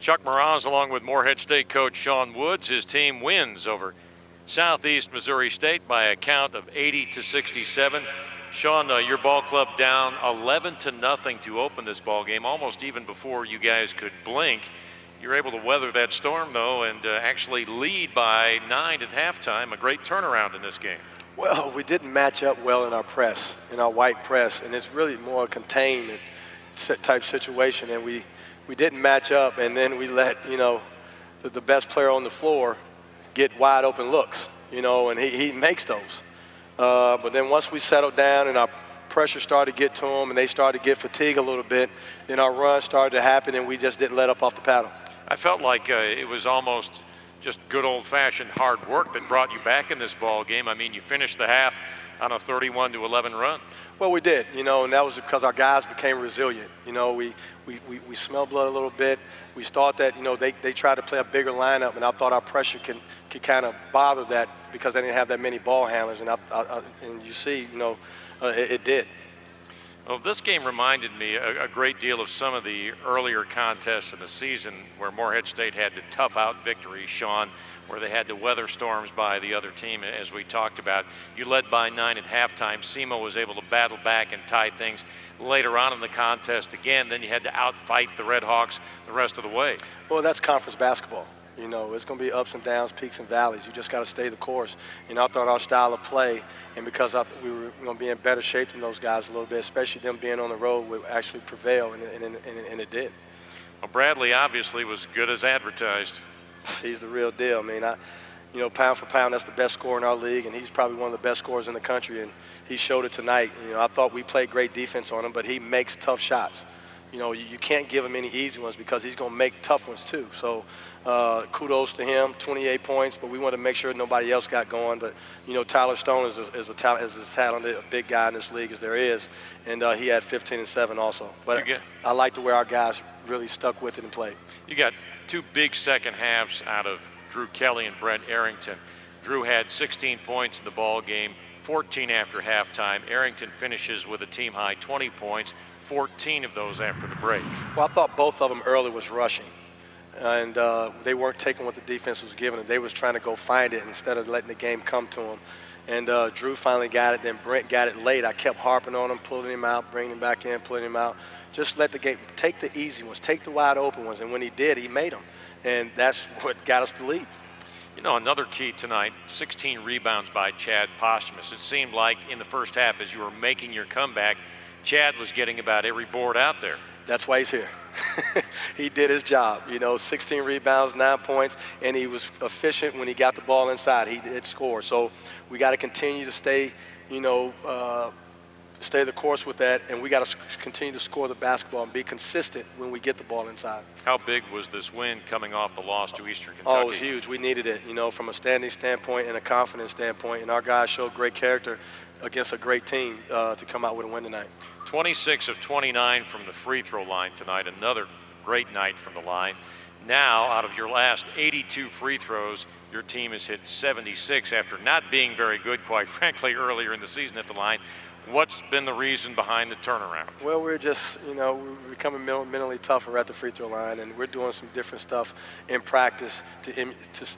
Chuck Mraz along with Morehead State coach Sean Woods. His team wins over Southeast Missouri State by a count of 80-67. Sean, your ball club down 11-0 to open this ball game, almost even before you guys could blink. You're able to weather that storm, though, and actually lead by 9 at halftime. A great turnaround in this game. Well, we didn't match up well in our press, in our white press, and it's really more a contained type situation. And we didn't match up, and then we let the best player on the floor get wide open looks, and he makes those. But then once we settled down and our pressure started to get to them and they started to get fatigued a little bit, then our run started to happen and we just didn't let up off the paddle. I felt like it was almost just good old-fashioned hard work that brought you back in this ball game. I mean, you finished the half on a 31-11 run. Well, we did, and that was because our guys became resilient. We smelled blood a little bit. We thought that, they tried to play a bigger lineup, and I thought our pressure could kind of bother that because they didn't have that many ball handlers, and you see, it did. Well, this game reminded me a great deal of some of the earlier contests in the season where Morehead State had to tough out victories, Sean, where they had to weather storms by the other team, as we talked about. You led by 9 at halftime. SEMO was able to battle back and tie things later on in the contest again. Then you had to outfight the Red Hawks the rest of the way. Well, that's conference basketball. It's going to be ups and downs, peaks and valleys. You just got to stay the course. I thought our style of play, and because we were going to be in better shape than those guys a little bit, especially them being on the road, would actually prevail, and it did. Well, Bradley obviously was good as advertised. He's the real deal. Pound for pound, that's the best scorer in our league, and he's probably one of the best scorers in the country, and he showed it tonight. I thought we played great defense on him, but he makes tough shots. You can't give him any easy ones because he's going to make tough ones too. So kudos to him, 28 points, but we want to make sure nobody else got going. But, Tyler Stone is as talented a big guy in this league as there is, and he had 15 and 7 also. But I like the way our guys really stuck with it and played. You got two big second halves out of Drew Kelly and Brent Arrington. Drew had 16 points in the ball game, 14 after halftime. Arrington finishes with a team-high 20 points. 14 of those after the break. Well, I thought both of them early was rushing, and they weren't taking what the defense was giving them. They was trying to go find it instead of letting the game come to them. And Drew finally got it, then Brent got it late. I kept harping on him, pulling him out, bringing him back in, pulling him out. Just let the game, take the easy ones, take the wide open ones, and when he did, he made them. And that's what got us the lead. Another key tonight, 16 rebounds by Chad Posthumus. It seemed like in the first half as you were making your comeback, Chad was getting about every board out there. That's why he's here. He did his job. 16 rebounds, 9 points, and he was efficient when he got the ball inside. He did score. So we got to continue to stay, stay the course with that, and we got to continue to score the basketball and be consistent when we get the ball inside. How big was this win coming off the loss to Eastern Kentucky? Oh, it was huge. We needed it, from a standing standpoint and a confidence standpoint, and our guys showed great character against a great team to come out with a win tonight. 26 of 29 from the free throw line tonight. Another great night from the line. Now, out of your last 82 free throws, your team has hit 76 after not being very good, quite frankly, earlier in the season at the line. What's been the reason behind the turnaround? Well, we're just, we're becoming mentally tougher at the free throw line, and we're doing some different stuff in practice to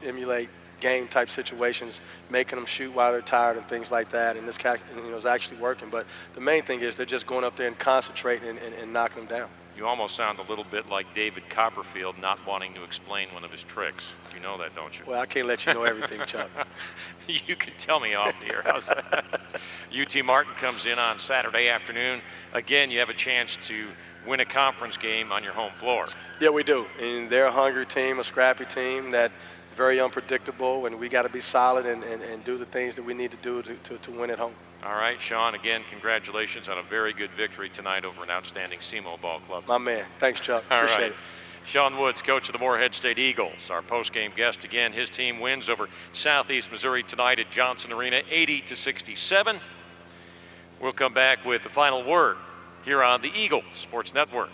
emulate game-type situations, making them shoot while they're tired and things like that, and this is actually working. But the main thing is they're just going up there and concentrating and knocking them down. You almost sound a little bit like David Copperfield not wanting to explain one of his tricks. You know that, don't you? Well, I can't let you know everything, Chuck. You can tell me off the air. How's that? UT Martin comes in on Saturday afternoon. Again, you have a chance to win a conference game on your home floor. Yeah, we do. And they're a hungry team, a scrappy team that very unpredictable, and we got to be solid and do the things that we need to do to win at home. All right, Sean, again, congratulations on a very good victory tonight over an outstanding SEMO ball club. My man. Thanks, Chuck. Appreciate it. Sean Woods, coach of the Morehead State Eagles, our post-game guest again. His team wins over Southeast Missouri tonight at Johnson Arena, 80-67. We'll come back with the final word here on the Eagle Sports Network.